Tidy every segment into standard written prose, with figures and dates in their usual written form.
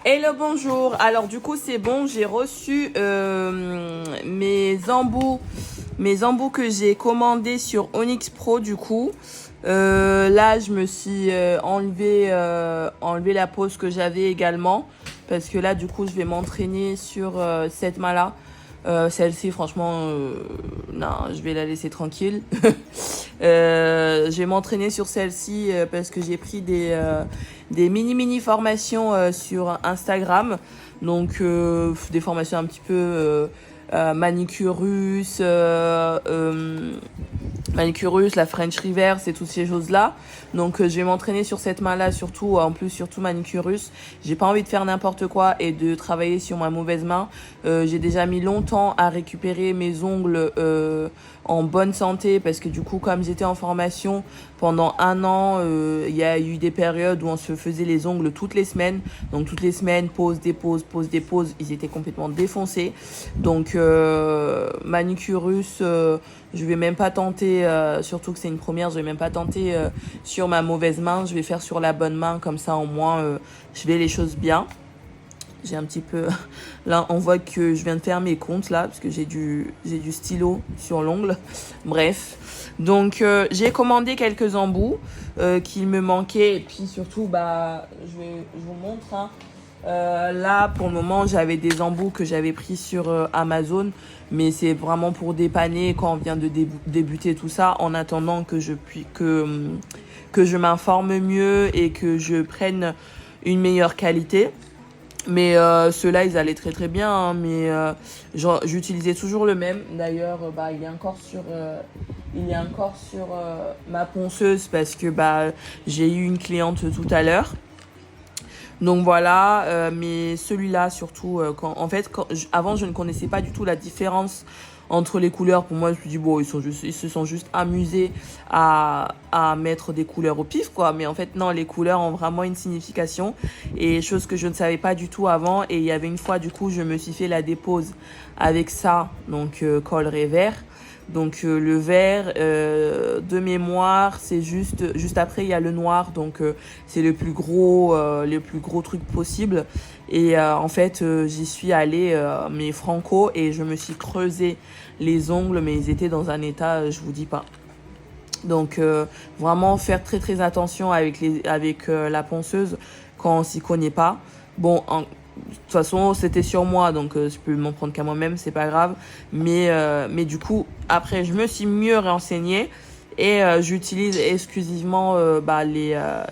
Hello, bonjour. Alors du coup c'est bon, j'ai reçu mes embouts que j'ai commandés sur Onyx Pro du coup. Là je me suis enlevé la pose que j'avais également parce que là du coup je vais m'entraîner sur cette main-là. Celle-ci franchement non, je vais la laisser tranquille. Je vais m'entraîner sur celle-ci parce que j'ai pris des mini formations sur Instagram. Donc des formations un petit peu manicure russe, la French reverse et toutes ces choses-là. Donc je vais m'entraîner sur cette main-là, surtout manicure russe. J'ai pas envie de faire n'importe quoi et de travailler sur ma mauvaise main. J'ai déjà mis longtemps à récupérer mes ongles en bonne santé parce que du coup comme j'étais en formation pendant 1 an, il y a eu des périodes où on se faisait les ongles toutes les semaines. Donc toutes les semaines, pause, dépose, ils étaient complètement défoncés. Donc manicure russe, je vais même pas tenter, surtout que c'est une première, je vais même pas tenter sur ma mauvaise main. Je vais faire sur la bonne main, comme ça au moins je fais les choses bien. J'ai un petit peu... Là, on voit que je viens de faire mes comptes, là, parce que j'ai du stylo sur l'ongle. Bref. Donc, j'ai commandé quelques embouts qu'il me manquaient. Et puis, surtout, je vous montre. Hein. Là, pour le moment, j'avais des embouts que j'avais pris sur Amazon. Mais c'est vraiment pour dépanner quand on vient de débuter tout ça. En attendant que je m'informe mieux et que je prenne une meilleure qualité. Mais ceux-là, ils allaient très très bien. Hein, mais j'utilisais toujours le même. D'ailleurs, il est encore sur ma ponceuse parce que j'ai eu une cliente tout à l'heure. Donc voilà, mais celui-là surtout, avant je ne connaissais pas du tout la différence entre les couleurs. Pour moi, je me suis dit, bon, ils se sont juste amusés à mettre des couleurs au pif, quoi. Mais en fait, non, les couleurs ont vraiment une signification. Et chose que je ne savais pas du tout avant. Et il y avait une fois, du coup, je me suis fait la dépose avec ça, donc col vert. Donc le vert de mémoire, c'est juste après il y a le noir, donc c'est le plus gros truc possible. Et en fait j'y suis allée mais franco et je me suis creusé les ongles, mais ils étaient dans un état je vous dis pas. Donc vraiment faire très très attention avec la ponceuse quand on s'y connaît pas. Bon, de toute façon, c'était sur moi, donc je peux m'en prendre qu'à moi-même, c'est pas grave. Mais du coup, après, je me suis mieux renseignée et j'utilise exclusivement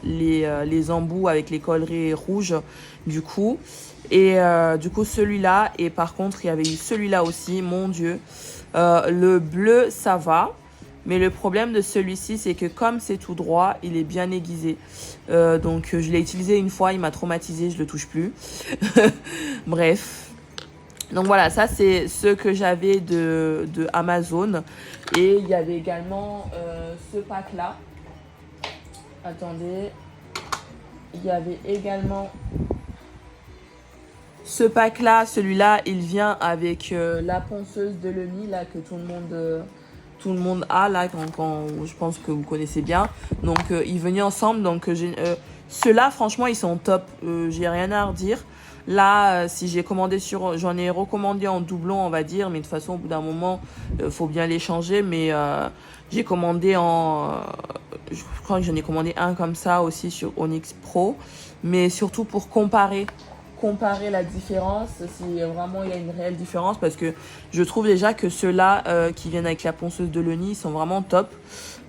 les embouts avec les coloris rouges, du coup. Et du coup, celui-là, et par contre, il y avait eu celui-là aussi, mon Dieu. Le bleu, ça va. Mais le problème de celui-ci, c'est que comme c'est tout droit, il est bien aiguisé. Donc je l'ai utilisé une fois, il m'a traumatisé, je le touche plus. Bref. Donc voilà, ça c'est ce que j'avais de Amazon. Et il y avait également ce pack-là. Attendez. Il y avait également ce pack-là. Celui-là, il vient avec la ponceuse de Lemi, là, que tout le monde a là quand je pense que vous connaissez bien. Donc ils venaient ensemble. Donc ceux-là franchement ils sont top. J'ai rien à redire. Là si j'en ai recommandé en doublon on va dire, mais de toute façon au bout d'un moment faut bien les changer. Mais j'ai commandé je crois que j'en ai commandé un comme ça aussi sur Onyx Pro, mais surtout pour comparer la différence, si vraiment il y a une réelle différence, parce que je trouve déjà que ceux-là qui viennent avec la ponceuse de Leni sont vraiment top.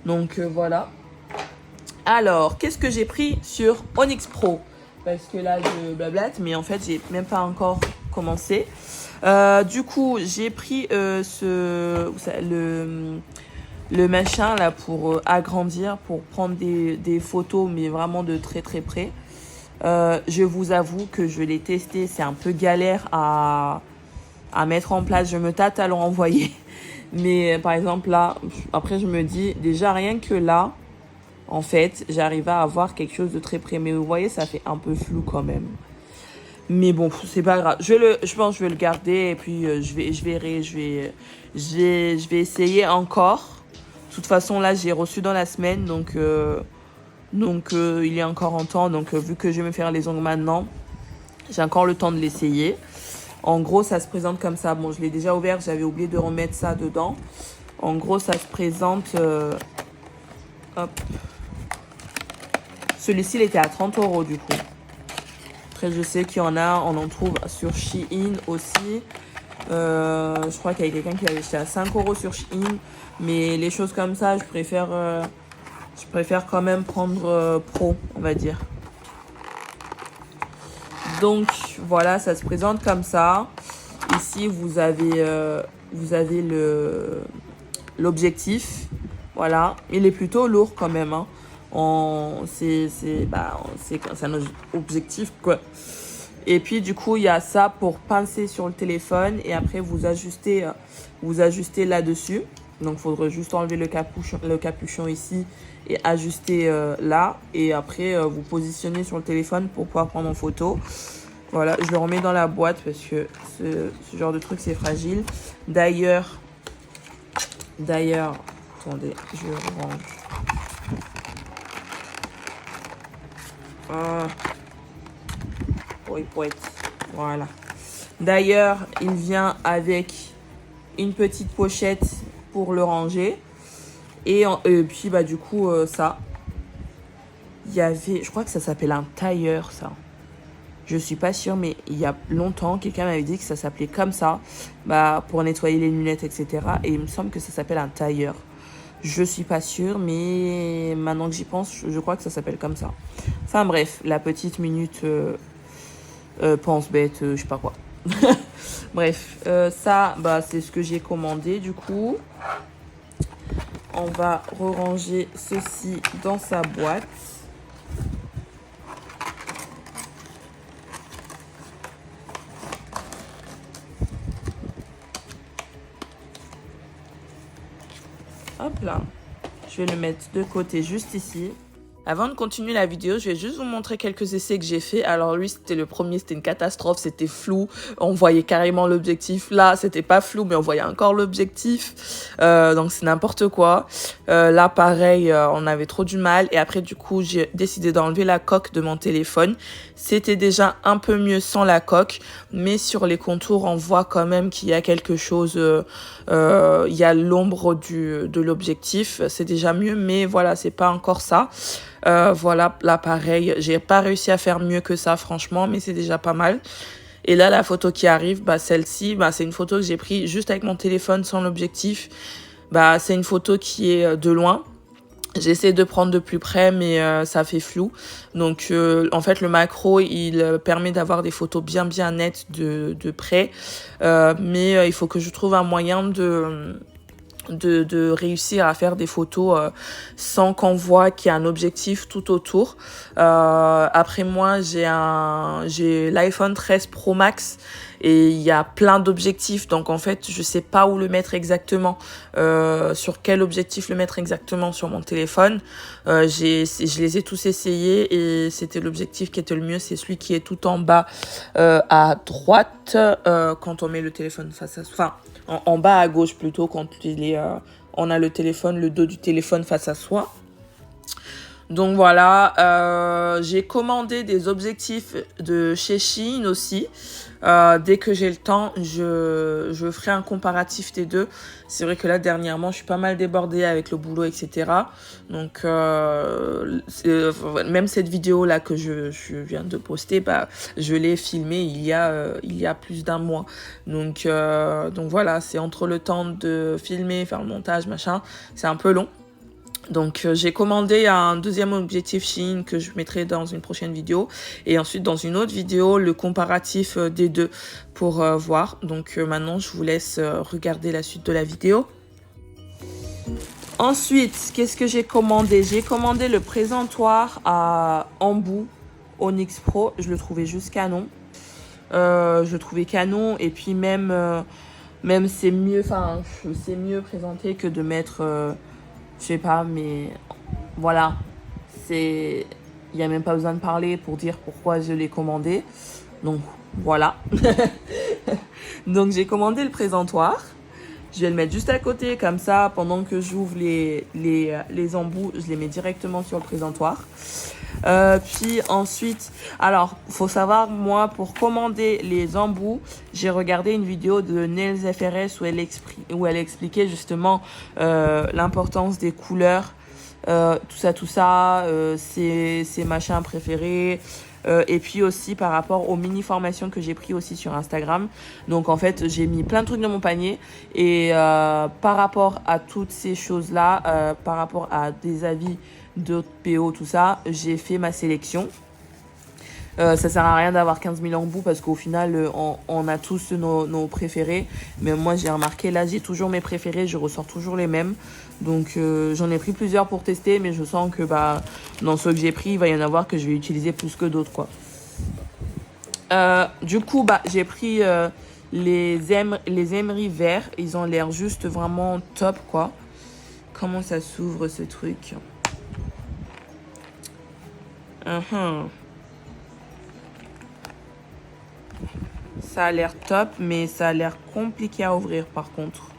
Donc voilà. Alors, qu'est-ce que j'ai pris sur Onyx Pro? Parce que là, je blablate, mais en fait, j'ai même pas encore commencé. Du coup, j'ai pris le machin là pour agrandir, pour prendre des photos, mais vraiment de très très près. Je vous avoue que je l'ai testé, c'est un peu galère à mettre en place. Je me tâte à le renvoyer. Mais par exemple là, après je me dis, déjà rien que là, en fait, j'arrive à avoir quelque chose de très près. Mais vous voyez, ça fait un peu flou quand même. Mais bon, c'est pas grave. Je pense que je vais le garder et puis je vais essayer encore. De toute façon, là, j'ai reçu dans la semaine, donc il est encore en temps. Donc vu que je vais me faire les ongles maintenant, J'ai encore le temps de l'essayer. En gros, ça se présente comme ça. Bon, je l'ai déjà ouvert, j'avais oublié de remettre ça dedans. En gros, ça se présente... hop. Celui-ci, il était à 30 € du coup. Après, je sais qu'il y en a, on en trouve sur Shein aussi. Je crois qu'il y a quelqu'un qui l'avait acheté à 5 € sur Shein. Mais les choses comme ça, je préfère quand même prendre pro, on va dire. Donc voilà, ça se présente comme ça. Ici, vous avez l'objectif. Voilà, il est plutôt lourd quand même. Hein. C'est un objectif quoi. Et puis du coup, il y a ça pour pincer sur le téléphone et après vous ajustez là-dessus. Donc, il faudrait juste enlever le capuchon ici et ajuster là. Et après, vous positionnez sur le téléphone pour pouvoir prendre en photo. Voilà, je le remets dans la boîte parce que ce genre de truc, c'est fragile. D'ailleurs, attendez, je range. Voilà. D'ailleurs, il vient avec une petite pochette pour le ranger. Et puis, bah, du coup, ça. Il y avait, je crois que ça s'appelle un tailleur, ça. Je suis pas sûre, mais il y a longtemps, quelqu'un m'avait dit que ça s'appelait comme ça, bah, pour nettoyer les lunettes, etc. Et il me semble que ça s'appelle un tailleur. Je suis pas sûre, mais maintenant que j'y pense, je crois que ça s'appelle comme ça. Enfin bref, la petite minute pense bête, je sais pas quoi. Bref, ça, bah, c'est ce que j'ai commandé du coup. On va ranger ceci dans sa boîte. Hop là, je vais le mettre de côté juste ici. Avant de continuer la vidéo, je vais juste vous montrer quelques essais que j'ai fait. Alors lui, c'était le premier, c'était une catastrophe, c'était flou. On voyait carrément l'objectif. Là, c'était pas flou, mais on voyait encore l'objectif. Donc c'est n'importe quoi. Là, pareil, on avait trop du mal. Et après, du coup, j'ai décidé d'enlever la coque de mon téléphone. C'était déjà un peu mieux sans la coque. Mais sur les contours, on voit quand même qu'il y a quelque chose. Il y a l'ombre de l'objectif. C'est déjà mieux, mais voilà, c'est pas encore ça. Voilà, là pareil, j'ai pas réussi à faire mieux que ça franchement, mais c'est déjà pas mal. Et là, la photo qui arrive, bah, celle-ci, bah, c'est une photo que j'ai prise juste avec mon téléphone sans l'objectif. Bah, c'est une photo qui est de loin. J'essaie de prendre de plus près, mais ça fait flou. Donc, en fait, le macro, il permet d'avoir des photos bien nettes de près. Mais il faut que je trouve un moyen de réussir à faire des photos sans qu'on voit qu'il y a un objectif tout autour. Après moi, j'ai l'iPhone 13 Pro Max et il y a plein d'objectifs. Donc en fait, je sais pas où le mettre exactement, sur quel objectif le mettre exactement sur mon téléphone. Je les ai tous essayés et c'était l'objectif qui était le mieux. C'est celui qui est tout en bas à droite quand on met le téléphone face à soi. Enfin, en bas à gauche plutôt quand on a le téléphone, le dos du téléphone face à soi. Donc voilà, j'ai commandé des objectifs de chez Shein aussi. Dès que j'ai le temps, je ferai un comparatif des deux. C'est vrai que là, dernièrement, je suis pas mal débordée avec le boulot, etc. Donc, même cette vidéo-là que je viens de poster, bah, je l'ai filmée il y a plus d'un mois. Donc voilà, c'est entre le temps de filmer, faire le montage, machin, c'est un peu long. Donc j'ai commandé un deuxième objectif Shein que je mettrai dans une prochaine vidéo et ensuite dans une autre vidéo le comparatif des deux pour voir. Donc maintenant je vous laisse regarder la suite de la vidéo. Ensuite, qu'est-ce que j'ai commandé? J'ai commandé le présentoir à Embout Onyx Pro. Je le trouvais juste canon. Je le trouvais canon et puis même c'est mieux présenté que de mettre je sais pas, mais voilà, il n'y a même pas besoin de parler pour dire pourquoi je l'ai commandé. Donc voilà. Donc j'ai commandé le présentoir. Je vais le mettre juste à côté, comme ça, pendant que j'ouvre les embouts, je les mets directement sur le présentoir. Puis ensuite, alors, faut savoir, moi, pour commander les embouts, j'ai regardé une vidéo de Nails FRS où elle expliquait justement l'importance des couleurs, tout ça, ses machins préférés. Et puis aussi par rapport aux mini formations que j'ai pris aussi sur Instagram. Donc en fait j'ai mis plein de trucs dans mon panier et par rapport à toutes ces choses là, par rapport à des avis d'autres PO, tout ça, j'ai fait ma sélection. Ça sert à rien d'avoir 15 000 embouts parce qu'au final on a tous nos préférés, mais moi j'ai remarqué là j'ai toujours mes préférés, je ressors toujours les mêmes. Donc j'en ai pris plusieurs pour tester, mais je sens que bah dans ceux que j'ai pris il va y en avoir que je vais utiliser plus que d'autres quoi. Du coup bah j'ai pris les Emery verts, ils ont l'air juste vraiment top quoi. Comment ça s'ouvre ce truc? Ça a l'air top, mais ça a l'air compliqué à ouvrir par contre.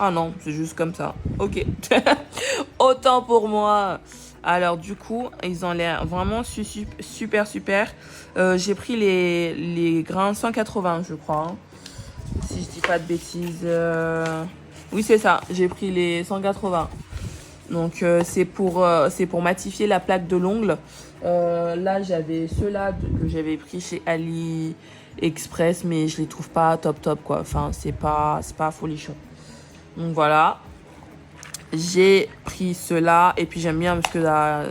Ah non, c'est juste comme ça. Ok. Autant pour moi. Alors du coup, ils ont l'air vraiment super. J'ai pris les grains 180, je crois. Hein. Si je dis pas de bêtises. Oui, c'est ça. J'ai pris les 180. Donc c'est pour matifier la plaque de l'ongle. Là j'avais ceux-là que j'avais pris chez AliExpress, mais je les trouve pas top quoi. Enfin c'est pas folichon. Donc voilà. J'ai pris ceux-là et puis j'aime bien parce que là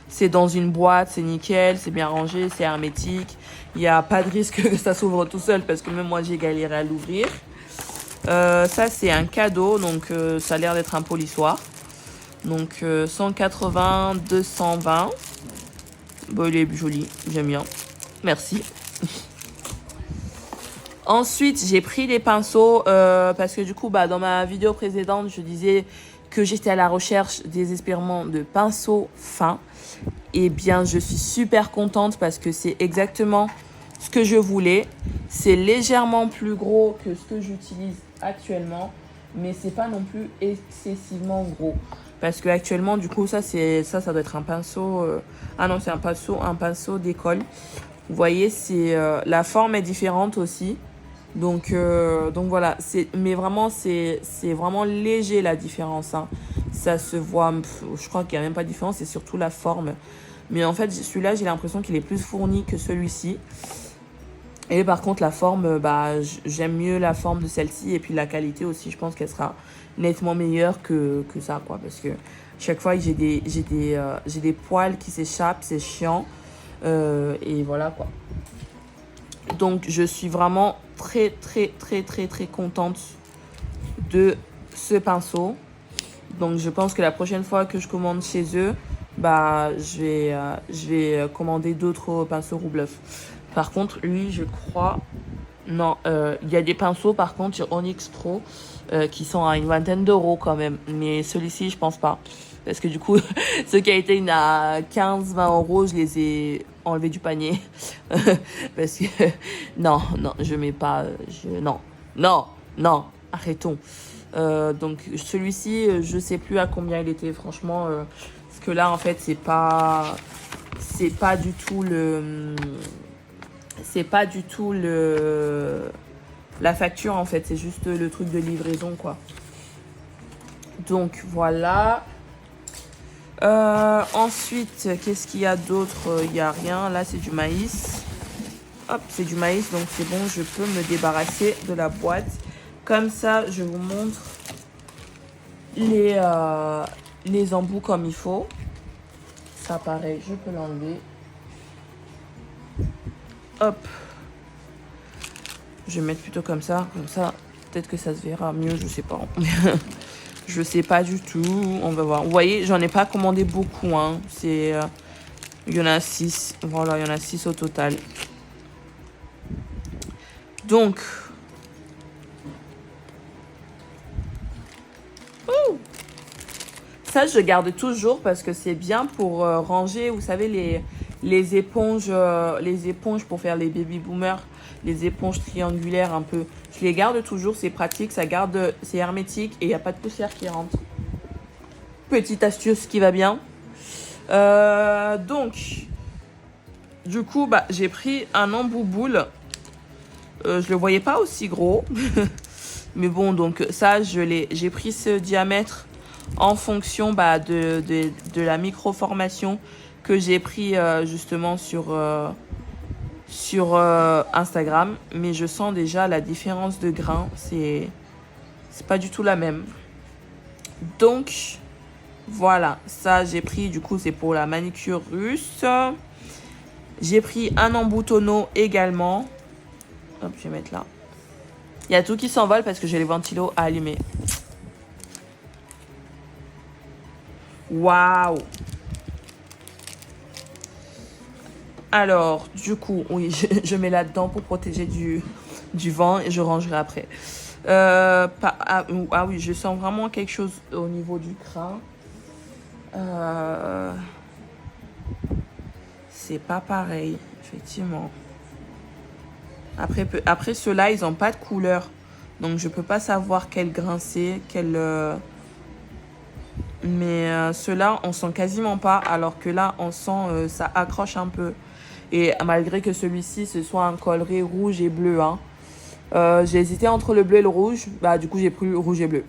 c'est dans une boîte, c'est nickel, c'est bien rangé, c'est hermétique. Il n'y a pas de risque que ça s'ouvre tout seul parce que même moi j'ai galéré à l'ouvrir. Ça c'est un cadeau, donc ça a l'air d'être un polissoir. Donc 180, 220. Bon, il est joli, j'aime bien. Merci. Ensuite, j'ai pris des pinceaux parce que du coup, bah, dans ma vidéo précédente, je disais que j'étais à la recherche désespérément de pinceaux fins. Et bien, je suis super contente parce que c'est exactement ce que je voulais. C'est légèrement plus gros que ce que j'utilise actuellement, mais c'est pas non plus excessivement gros. Parce que actuellement, du coup, ça doit être un pinceau. Ah non, c'est un pinceau d'école. Vous voyez, la forme est différente aussi. Donc voilà, mais vraiment, c'est vraiment léger la différence. Hein. Ça se voit, je crois qu'il n'y a même pas de différence, c'est surtout la forme. Mais en fait, celui-là, j'ai l'impression qu'il est plus fourni que celui-ci. Et par contre, la forme, bah, j'aime mieux la forme de celle-ci. Et puis la qualité aussi, je pense qu'elle sera nettement meilleure que ça, quoi. Parce que chaque fois, j'ai des poils qui s'échappent, c'est chiant. Et voilà, quoi. Donc, je suis vraiment très contente de ce pinceau. Donc, je pense que la prochaine fois que je commande chez eux, bah, je vais commander d'autres pinceaux Roubleuf. Par contre, lui, je crois... Non, il y a des pinceaux, par contre, sur Onyx Pro qui sont à une vingtaine d'euros quand même. Mais celui-ci, je pense pas. Parce que du coup, ceux qui a été à 15-20 euros, je les ai enlevés du panier. Parce que... non, je mets pas... Non, arrêtons. Donc, celui-ci, je sais plus à combien il était, franchement. Parce que là, en fait, c'est pas du tout le... C'est pas du tout la facture en fait, c'est juste le truc de livraison quoi. Donc voilà. Ensuite, qu'est-ce qu'il y a d'autre? Il n'y a rien. Là, c'est du maïs. Hop, c'est du maïs, donc c'est bon, je peux me débarrasser de la boîte. Comme ça, je vous montre les embouts comme il faut. Ça, pareil, je peux l'enlever. Hop. Je vais mettre plutôt comme ça, peut-être que ça se verra mieux, je sais pas. Je sais pas du tout, on va voir. Vous voyez, j'en ai pas commandé beaucoup, hein. Il y en a 6, voilà, il y en a 6 au total. Donc, ça je garde toujours parce que c'est bien pour ranger, vous savez, les éponges pour faire les baby boomers, les éponges triangulaires un peu. Je les garde toujours, c'est pratique, c'est hermétique et il n'y a pas de poussière qui rentre. Petite astuce qui va bien. Donc, du coup, bah, j'ai pris un embout boule. Je le voyais pas aussi gros. Mais bon, donc ça, j'ai pris ce diamètre en fonction bah, de la micro-formation que j'ai pris justement sur Instagram. Mais je sens déjà la différence de grain. C'est pas du tout la même. Donc, voilà. Ça, j'ai pris, du coup, c'est pour la manicure russe. J'ai pris un embout tonneau également. Hop, je vais mettre là. Il y a tout qui s'envole parce que j'ai les ventilos allumés. Waouh! Alors, du coup, oui, je mets là-dedans pour protéger du vent et je rangerai après. Ah oui, je sens vraiment quelque chose au niveau du crin. C'est pas pareil, effectivement. Après ceux-là, ils n'ont pas de couleur. Donc, je peux pas savoir quel grain c'est, mais ceux-là, on sent quasiment pas. Alors que là, on sent ça accroche un peu. Et malgré que celui-ci, ce soit un coloris rouge et bleu. Hein. J'ai hésité entre le bleu et le rouge. Bah, du coup, j'ai pris le rouge et bleu.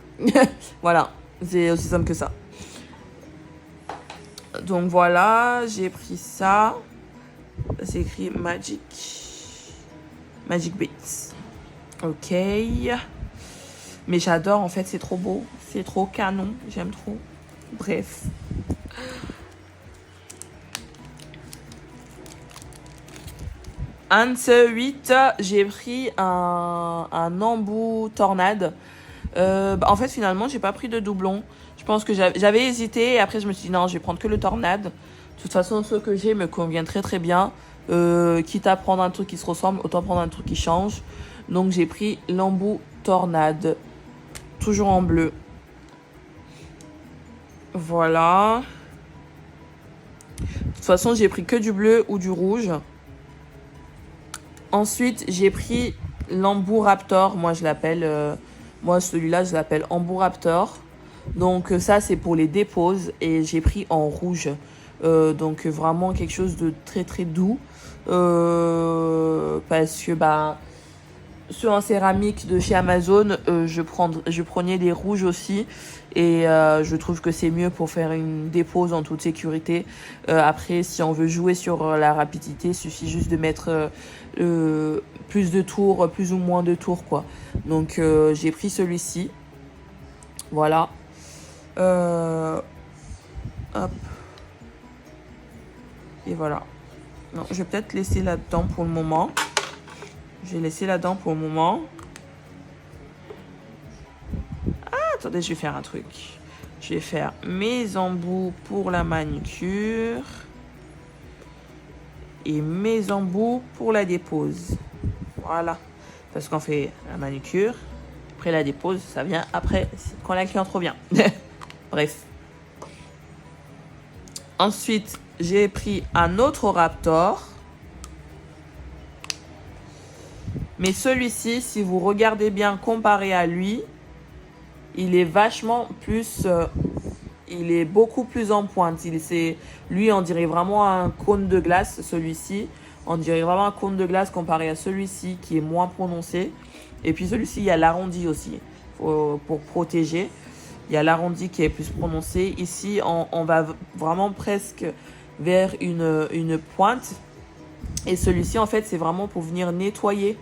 Voilà, c'est aussi simple que ça. Donc voilà, j'ai pris ça. C'est écrit Magic Beats. Ok. Mais j'adore, en fait, c'est trop beau. C'est trop canon, j'aime trop. Bref. Un de ces 8, j'ai pris un embout tornade. En fait, finalement, j'ai pas pris de doublon. Je pense que j'avais hésité et après, je me suis dit non, je vais prendre que le tornade. De toute façon, ce que j'ai me convient très très bien. Quitte à prendre un truc qui se ressemble, autant prendre un truc qui change. Donc, j'ai pris l'embout tornade. Toujours en bleu. Voilà. De toute façon, j'ai pris que du bleu ou du rouge. Ensuite, j'ai pris l'embout Raptor. Moi, je l'appelle... moi, celui-là, je l'appelle embout Raptor. Donc, ça, c'est pour les déposes. Et j'ai pris en rouge. Donc, vraiment quelque chose de très, très doux. Parce que, bah... Ceux en céramique de chez Amazon, je prenais des rouges aussi. Et je trouve que c'est mieux pour faire une dépose en toute sécurité. Après, si on veut jouer sur la rapidité, il suffit juste de mettre plus de tours, plus ou moins de tours, quoi. Donc, j'ai pris celui-ci. Voilà. Hop. Et voilà. Non, je vais peut-être laisser là-dedans pour le moment. Je vais laisser là-dedans pour le moment. Ah, attendez, je vais faire un truc. Je vais faire mes embouts pour la manicure. Et mes embouts pour la dépose. Voilà. Parce qu'on fait la manicure. Après la dépose, ça vient après quand la cliente revient. Bref. Ensuite, j'ai pris un autre Raptor. Mais celui-ci, si vous regardez bien comparé à lui, il est vachement plus... il est beaucoup plus en pointe. Lui, on dirait vraiment un cône de glace, celui-ci. On dirait vraiment un cône de glace comparé à celui-ci qui est moins prononcé. Et puis celui-ci, il y a l'arrondi aussi pour protéger. Il y a l'arrondi qui est plus prononcé. Ici, on va vraiment presque vers une pointe. Et celui-ci, en fait, c'est vraiment pour venir nettoyer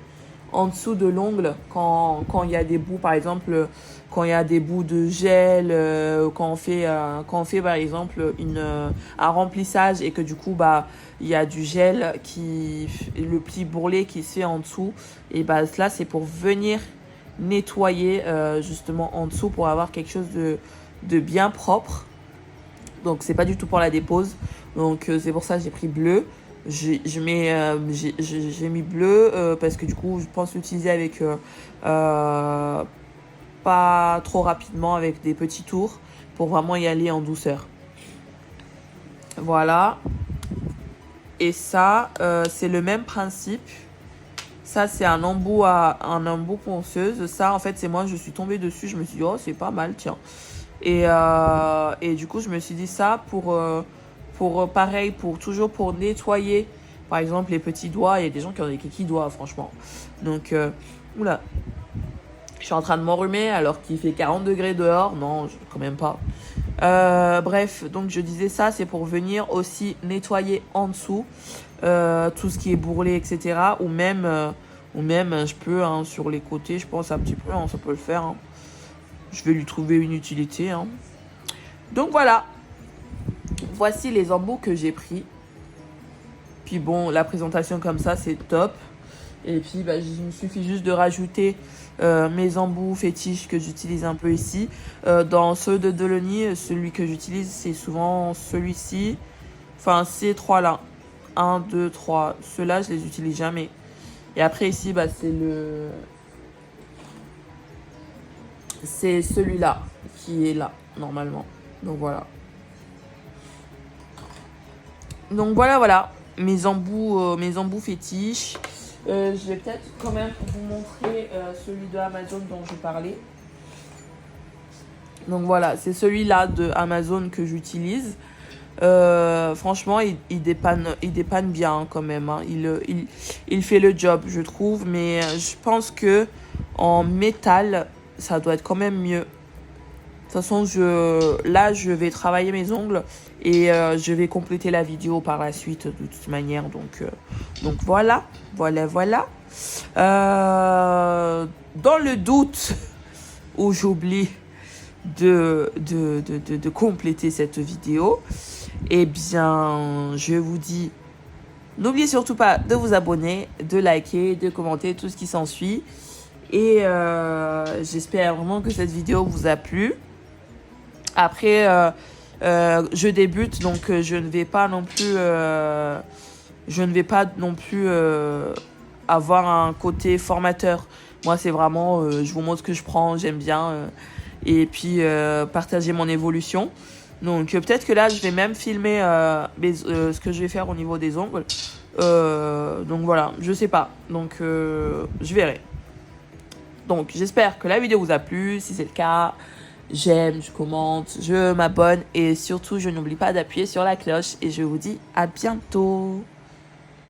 en dessous de l'ongle quand il y a des bouts, par exemple quand il y a des bouts de gel, quand on fait par exemple un remplissage et que du coup bah il y a du gel le petit bourrelet qui se fait en dessous, et bah là c'est pour venir nettoyer justement en dessous pour avoir quelque chose de bien propre. Donc c'est pas du tout pour la dépose, donc c'est pour ça que j'ai pris bleu. J'ai mis bleu parce que du coup je pense l'utiliser avec pas trop rapidement, avec des petits tours pour vraiment y aller en douceur. Voilà. Et ça c'est le même principe. Ça c'est un embout ponceuse. Ça en fait c'est moi, je suis tombée dessus, je me suis dit oh c'est pas mal, tiens. Et du coup, je me suis dit ça pareil, toujours pour nettoyer. Par exemple, les petits doigts, il y a des gens qui ont des kiki doigts, franchement. Donc, oula, je suis en train de m'enrhumer alors qu'il fait 40 degrés dehors. Non, quand même pas. Bref, donc je disais ça, c'est pour venir aussi nettoyer en dessous tout ce qui est bourrelé, etc. Ou même, je peux, hein, sur les côtés, je pense un petit peu, hein, ça peut le faire. Hein. Je vais lui trouver une utilité. Hein. Donc voilà, voici les embouts que j'ai pris. Puis bon, la présentation comme ça, c'est top. Et puis, bah, il me suffit juste de rajouter mes embouts fétiches que j'utilise un peu ici. Dans ceux de Delony, celui que j'utilise, c'est souvent celui-ci. Enfin, ces trois-là. 1, 2, 3. Ceux-là, je les utilise jamais. Et après, ici, bah, c'est celui-là qui est là, normalement. Donc, voilà. Donc, voilà. Mes embouts fétiches. Je vais peut-être quand même vous montrer celui de Amazon dont je parlais. Donc voilà, c'est celui-là de Amazon que j'utilise. Franchement, il dépanne bien hein, quand même. Hein. Il fait le job, je trouve. Mais je pense que en métal, ça doit être quand même mieux. De toute façon, je vais travailler mes ongles et je vais compléter la vidéo par la suite de toute manière. Donc voilà. Dans le doute où j'oublie de compléter cette vidéo, eh bien, je vous dis, n'oubliez surtout pas de vous abonner, de liker, de commenter, tout ce qui s'ensuit. Et j'espère vraiment que cette vidéo vous a plu. Après, je débute, donc je ne vais pas non plus avoir un côté formateur. Moi, c'est vraiment, je vous montre ce que je prends, j'aime bien. Et puis, partager mon évolution. Donc, peut-être que là, je vais même filmer ce que je vais faire au niveau des ongles. Donc, voilà, je sais pas. Donc, je verrai. Donc, j'espère que la vidéo vous a plu. Si c'est le cas, j'aime, je commente, je m'abonne. Et surtout, je n'oublie pas d'appuyer sur la cloche. Et je vous dis à bientôt.